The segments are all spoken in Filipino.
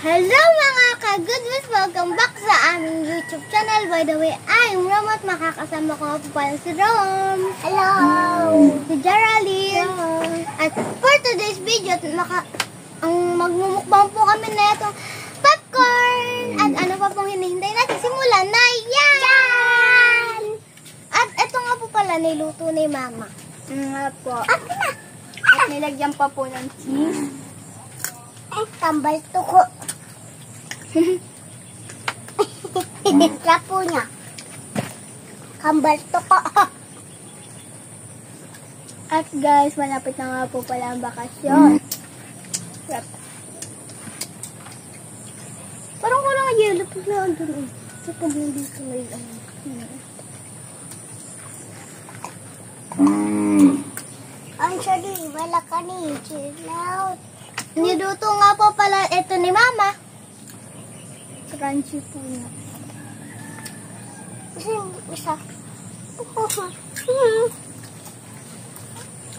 Hello mga ka-goodness! Welcome back sa aming YouTube channel. By the way, I'm Rom at makakasama ko po pala si Rom. Hello! Si Geraldine. Hello. At for today's video, magmumukbang po kami na itong popcorn. At ano pa pong hinihintay natin? Simulan na yan! At ito nga po pala niluto ni Mama. Nga po. At Nilagyan pa po ng cheese. tambal tuko. Trapo niya. Kambal tuko. At guys, malapit na nga po pala ang bakasyon. Yep. Parang walang yellow pag na andun. Sa pag hindi ko may Ang sorry, wala ka ni. Chill out. Niluto nga po pala ito ni Mama. Crunchy po niya. Isa.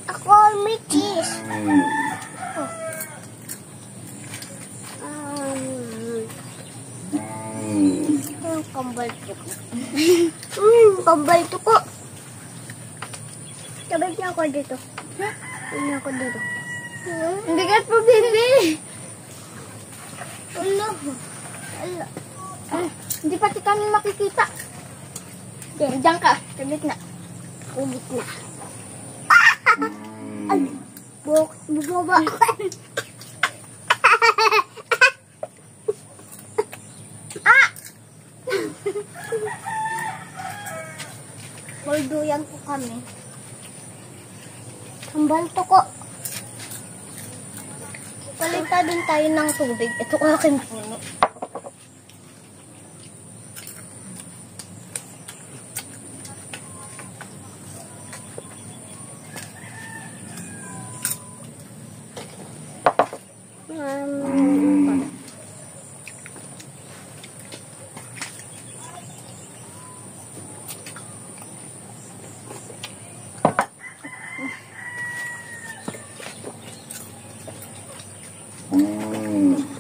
Ako may cheese. Kambal tuko. Kambal tuko. Sabay niya ako dito. Hindi ako dito. Hindi ka po, baby. Ala. Hindi pati kami makikita. Diyan ka. Sa gitna. Ulit na. Ay, bubaba ako. Malduyan po kami. Kambal tuko. Palita din tayo ng tubig. Ito aking puno.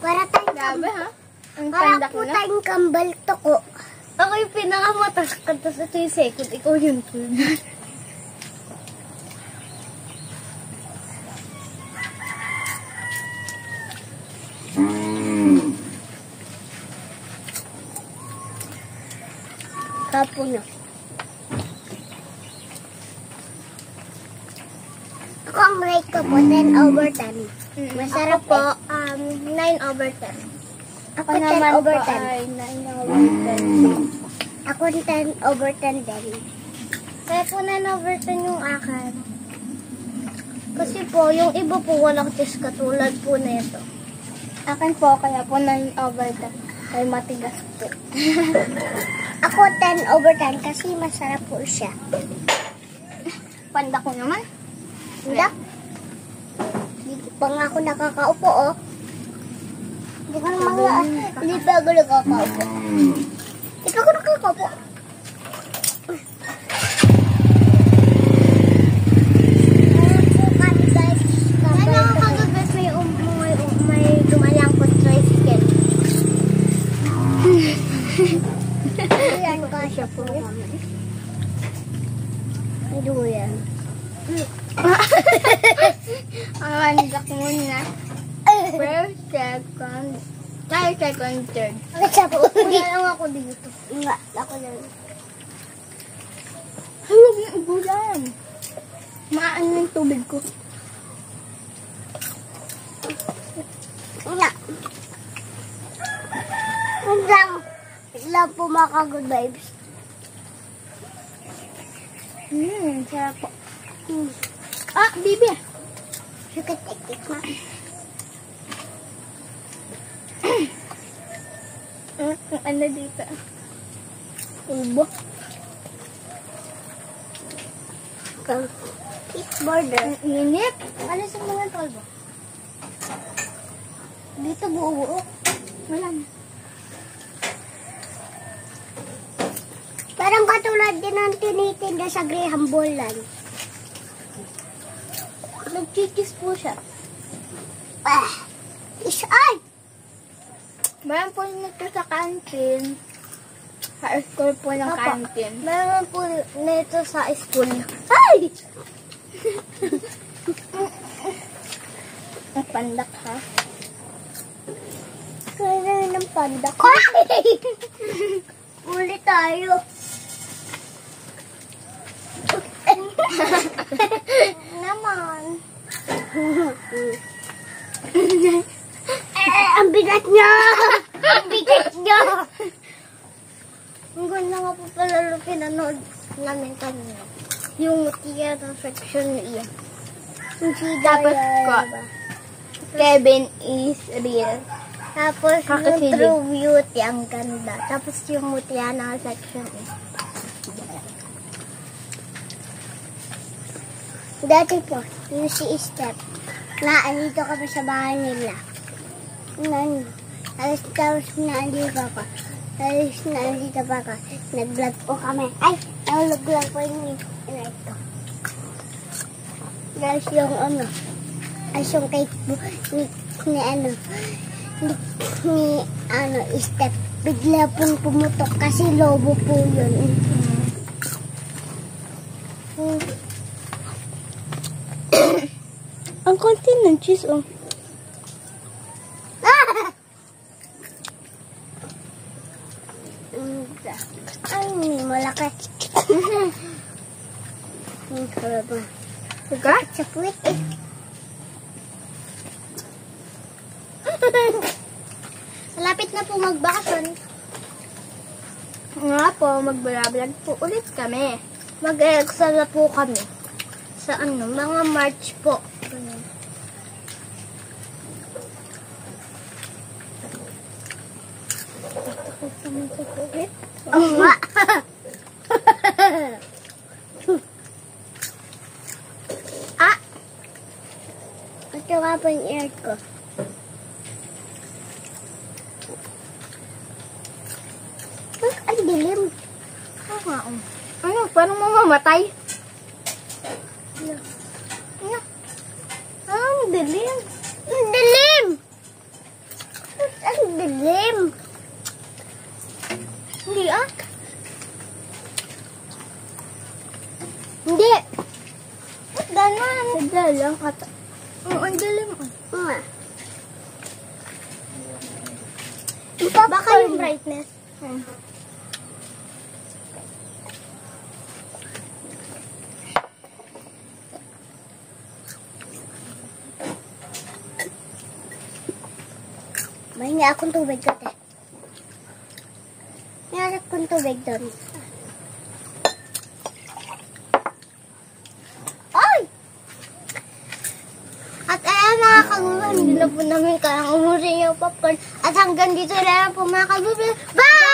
Para Grabe, ha? Ang para tanda po ko na. tayong kambal tuko. Ako yung pinakamatas ka, tapos ito yung second, ikaw yung third. Kapo na. Ako ang rate ko po, 10/10. Masarap po, 9/10. Ako Ako naman 10/10. po ay 9/10. Ako 10/10 din. Kaya po 9/10 yung akin. Kasi po, yung iba po walang taste katulad po na ito. Akin po, kaya po 9/10. Ay matigas po. Ako 10/10 kasi masarap po siya. Panda ko naman. Hindi. Hindi pa nga ako nakakaupo, oh. Hindi pa ako nakakaupo. Hindi pa ako nakakaupo. Ano ang kagabas may dumalangkot tricycle? Ayan ka siya po. May duyan. Ang andak muna. First, second. Tayo second, third. Wala lang ako dito. Nga, ako lang. Ay, huwag yung ubulan. Maano yung tubig ko. Nga. Lang po mga ka-good vibes. Sarap po. Ah, bibi. Sugar tik-tik ma. Ano dito? Ulbo. It's border. Ang init. Ano sa mga tolbo? Dito buo-buo. Wala na. Parang katulad din ang tinitinda sa Graham Bolan. Nagkikis po siya. Ay! Meron po nito sa canteen. Sa school po ng Apa. canteen. Meron po nito sa school. Ay! Ang pandak ha. Kaya ng panda ko. Uli tayo. Naman. Ang bigat niya! Ang bigat niya! Ang ganda nga po pala nung pinanood namin kanina. Yung tiya ng section niya. Tapos ko, Kevin is real. Tapos yung Kakakilig. True Beauty, ang ganda. Tapos yung mutya ng section E. Dati po, yung si Step, naandito kami sa bahay nila. Tapos naandito ako. Tapos naandito pa ako. Nag-vlog po kami. Ay, nahulog lang po yung ito. Tapos yung ano, as yung cake po, ni Step, bigla pong pumutok kasi lobo po yun. Ang konti ng cheese, oh. Ay, malaki. Ang sarap ba? Diba? Sa puwit eh. Malapit na po magbakasyon. Nga po, magbablog po ulit kami. Mag-extra na po kami. Sa ano, mga March po. Ama! Ah! Ito nga po yung ear ko. Ang dilim. Oo nga, oh. Ano, parang mamamatay. Ano? Ang dilim. Ang dilim! Ang dilim! Hindi ah. Hindi. Ba't ganon? Sadya lang. Ang dilim ah. Baka yung brightness. May nga akong tubig ko, te. May akong tubig doon. Ay! At ayan mga kagulang, hindi na po namin kayang umusin yung popcorn. At hanggang dito na lang po mga kagulang. Bye!